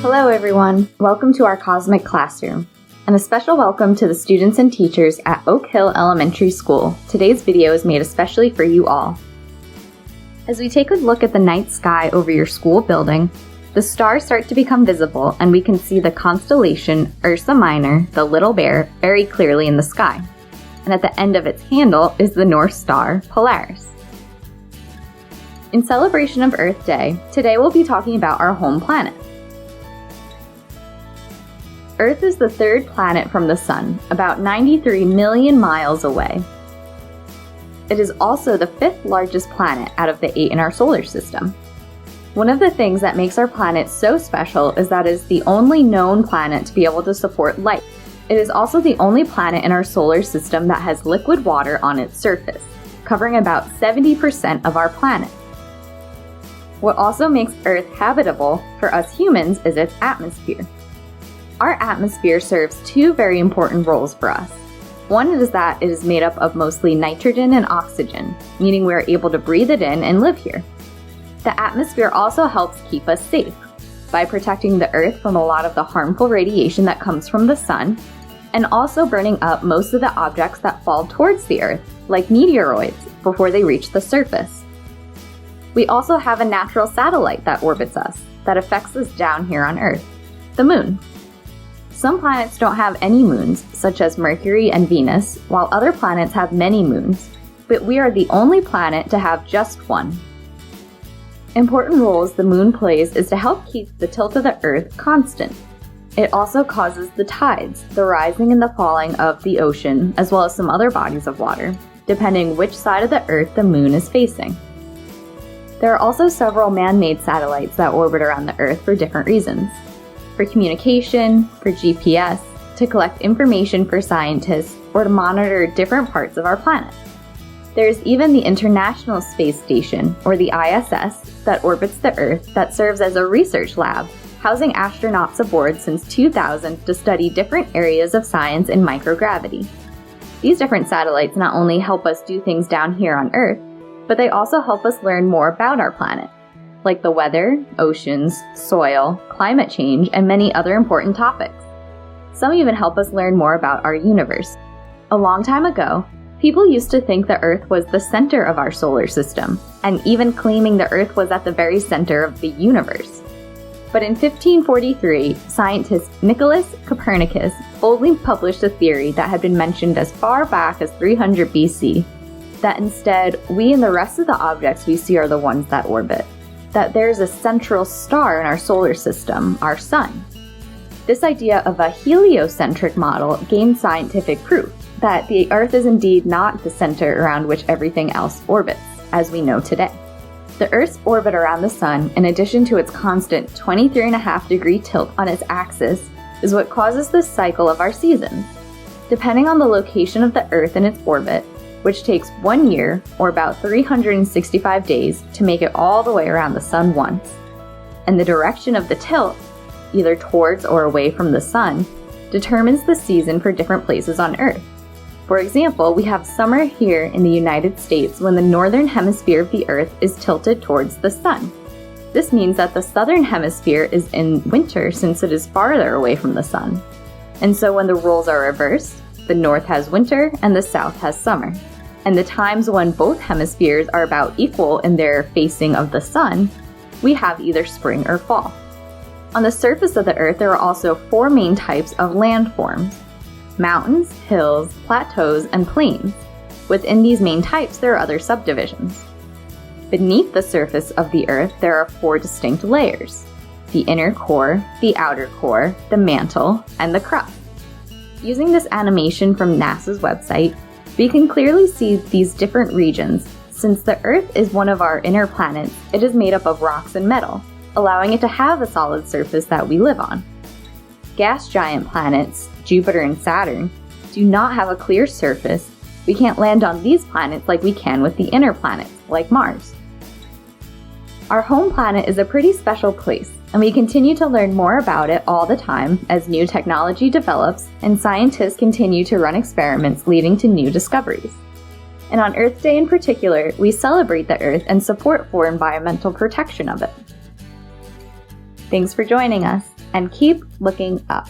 Hello everyone, welcome to our Cosmic Classroom, and a special welcome to the students and teachers at Oak Hill Elementary School. Today's video is made especially for you all. As we take a look at the night sky over your school building, the stars start to become visible and we can see the constellation Ursa Minor, the Little Bear, very clearly in the sky. And at the end of its handle is the North Star, Polaris. In celebration of Earth Day, today we'll be talking about our home planet. Earth is the third planet from the Sun, about 93 million miles away. It is also the fifth largest planet out of the 8 in our solar system. One of the things that makes our planet so special is that it is the only known planet to be able to support life. It is also the only planet in our solar system that has liquid water on its surface, covering about 70% of our planet. What also makes Earth habitable for us humans is its atmosphere. Our atmosphere serves two very important roles for us. One is that it is made up of mostly nitrogen and oxygen, meaning we are able to breathe it in and live here. The atmosphere also helps keep us safe by protecting the Earth from a lot of the harmful radiation that comes from the sun, and also burning up most of the objects that fall towards the Earth, like meteoroids, before they reach the surface. We also have a natural satellite that orbits us, that affects us down here on Earth, the Moon. Some planets don't have any moons, such as Mercury and Venus, while other planets have many moons, but we are the only planet to have just one. Important roles the Moon plays is to help keep the tilt of the Earth constant. It also causes the tides, the rising and the falling of the ocean, as well as some other bodies of water, depending which side of the Earth the Moon is facing. There are also several man-made satellites that orbit around the Earth for different reasons. For communication, for GPS, to collect information for scientists, or to monitor different parts of our planet. There is even the International Space Station, or the ISS, that orbits the Earth that serves as a research lab, housing astronauts aboard since 2000 to study different areas of science and microgravity. These different satellites not only help us do things down here on Earth, but they also help us learn more about our planet, like the weather, oceans, soil, climate change, and many other important topics. Some even help us learn more about our universe. A long time ago, people used to think the Earth was the center of our solar system, and even claiming the Earth was at the very center of the universe. But in 1543, scientist Nicholas Copernicus boldly published a theory that had been mentioned as far back as 300 BC, that instead, we and the rest of the objects we see are the ones that orbit. That there's a central star in our solar system, our sun. This idea of a heliocentric model gained scientific proof that the Earth is indeed not the center around which everything else orbits, as we know today. The Earth's orbit around the sun, in addition to its constant 23.5-degree tilt on its axis, is what causes the cycle of our seasons. Depending on the location of the Earth in its orbit, which takes 1 year, or about 365 days, to make it all the way around the sun once. And the direction of the tilt, either towards or away from the sun, determines the season for different places on Earth. For example, we have summer here in the United States when the northern hemisphere of the Earth is tilted towards the sun. This means that the southern hemisphere is in winter since it is farther away from the sun. And so when the roles are reversed, the north has winter and the south has summer. And the times when both hemispheres are about equal in their facing of the sun, we have either spring or fall. On the surface of the Earth, there are also 4 main types of landforms: mountains, hills, plateaus, and plains. Within these main types, there are other subdivisions. Beneath the surface of the Earth, there are 4 distinct layers: the inner core, the outer core, the mantle, and the crust. Using this animation from NASA's website, we can clearly see these different regions. Since the Earth is one of our inner planets, it is made up of rocks and metal, allowing it to have a solid surface that we live on. Gas giant planets, Jupiter and Saturn, do not have a clear surface. We can't land on these planets like we can with the inner planets, like Mars. Our home planet is a pretty special place, and we continue to learn more about it all the time as new technology develops and scientists continue to run experiments leading to new discoveries. And on Earth Day in particular, we celebrate the Earth and support for environmental protection of it. Thanks for joining us. and keep looking up.